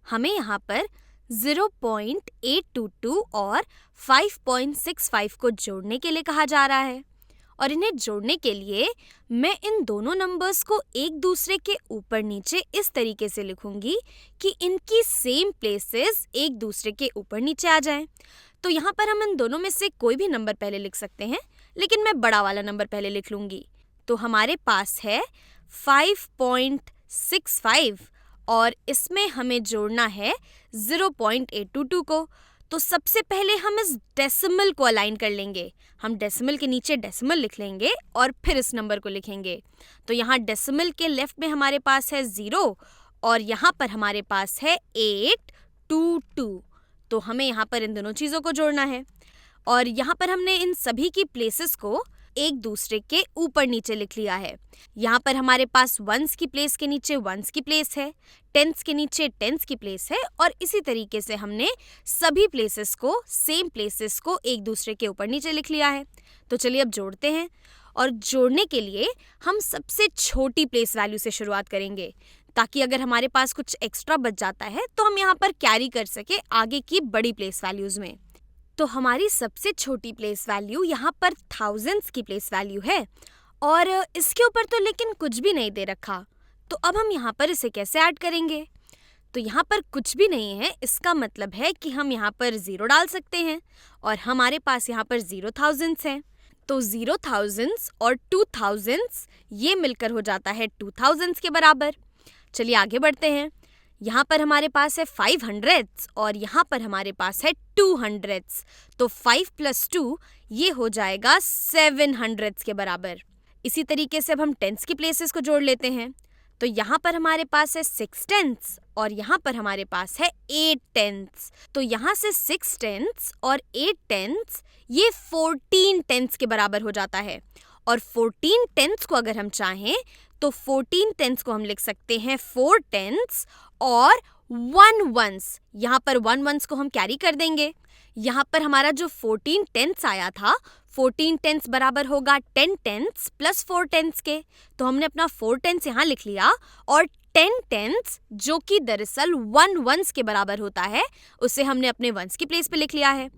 हमें यहाँ पर 0.822 और 5.65 को जोड़ने के लिए कहा जा रहा है और इन्हें जोड़ने के लिए मैं इन दोनों नंबर्स को एक दूसरे के ऊपर नीचे इस तरीके से लिखूंगी कि इनकी सेम प्लेसेस एक दूसरे के ऊपर नीचे आ जाएं। तो यहाँ पर हम इन दोनों में से कोई भी नंबर पहले लिख सकते हैं, लेकिन मैं बड़ा वाला नंबर पहले लिख लूंगी। तो हमारे पास है 5.65 और इसमें हमें जोड़ना है 0.822 को। तो सबसे पहले हम इस डेसिमल को अलाइन कर लेंगे। हम डेसिमल के नीचे डेसिमल लिख लेंगे और फिर इस नंबर को लिखेंगे। तो यहाँ डेसिमल के लेफ्ट में हमारे पास है 0 और यहाँ पर हमारे पास है 822। तो हमें यहाँ पर इन दोनों चीज़ों को जोड़ना है और यहाँ पर हमने इन सभी की प्लेसेस को एक दूसरे के ऊपर नीचे लिख लिया है। यहाँ पर हमारे पास वंस की प्लेस के नीचे वंस की प्लेस है, टेंस के नीचे टेंस की प्लेस है और इसी तरीके से हमने सभी प्लेसेस को, सेम प्लेसेस को एक दूसरे के ऊपर नीचे लिख लिया है। तो चलिए अब जोड़ते हैं और जोड़ने के लिए हम सबसे छोटी प्लेस वैल्यू से शुरुआत करेंगे ताकि अगर हमारे पास कुछ एक्स्ट्रा बच जाता है तो हम यहाँ पर कैरी कर सके आगे की बड़ी प्लेस वैल्यूज़ में। तो हमारी सबसे छोटी प्लेस वैल्यू यहाँ पर थाउजेंड्स की प्लेस वैल्यू है और इसके ऊपर तो लेकिन कुछ भी नहीं दे रखा। तो अब हम यहाँ पर इसे कैसे ऐड करेंगे? तो यहाँ पर कुछ भी नहीं है, इसका मतलब है कि हम यहाँ पर 0 डाल सकते हैं और हमारे पास यहाँ पर 0 थाउजेंड्स हैं। तो 0 थाउजेंड्स और 2 थाउजेंड्स ये मिलकर हो जाता है 2 थाउजेंड्स के बराबर। चलिए आगे बढ़ते हैं। यहाँ पर हमारे पास है 500 और यहाँ पर हमारे पास है 200। तो 5 + 2 ये हो जाएगा 700 के बराबर। इसी तरीके से अब हम टेंस की प्लेसेस को जोड़ लेते हैं। तो यहाँ पर हमारे पास है 6 टेंस और यहाँ पर हमारे पास है 8 टेंस। तो यहाँ से 6 टेंस और 8 टेंस ये 14 टेंस के बराबर हो जाता है और 14 टेंस को अगर हम चाहें तो 14 टेंस को हम लिख सकते हैं 4 टेंस और 1 वंस। यहाँ पर 1 वंस को हम कैरी कर देंगे। यहाँ पर हमारा जो 14 टेंस आया था, 14 टेंस बराबर होगा 10 टेंस प्लस 4 टेंस के। तो हमने अपना 4 टेंस यहाँ लिख लिया और 10 टेंस जो कि दरअसल 1 वंस के बराबर होता है, उसे हमने अपने वंस की प्लेस पे लिख लिया है।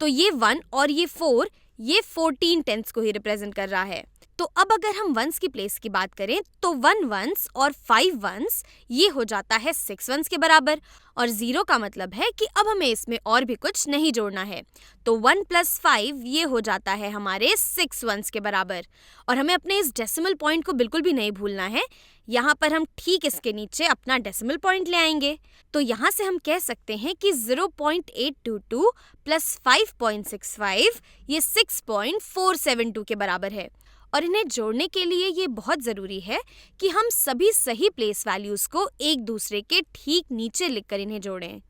तो ये 1 और ये 4 ये 14 टेंस को ही रिप्रेजेंट कर रहा है। तो अब अगर हम वंस की प्लेस की बात करें तो 1 वंस और 5 वंस ये हो जाता है 6 वंस के बराबर और 0 का मतलब है कि अब हमें इसमें और भी कुछ नहीं जोड़ना है। तो 1 + 5 ये हो जाता है हमारे 6 वंस के बराबर और हमें अपने इस डेसिमल पॉइंट को बिल्कुल भी नहीं भूलना है। यहाँ पर हम ठीक इसके नीचे अपना डेसिमल पॉइंट ले आएंगे। तो यहाँ से हम कह सकते हैं कि 0.822 + 5.65 ये 6.472 के बराबर है और इन्हें जोड़ने के लिए ये बहुत ज़रूरी है कि हम सभी सही प्लेस वैल्यूज़ को एक दूसरे के ठीक नीचे लिखकर इन्हें जोड़ें।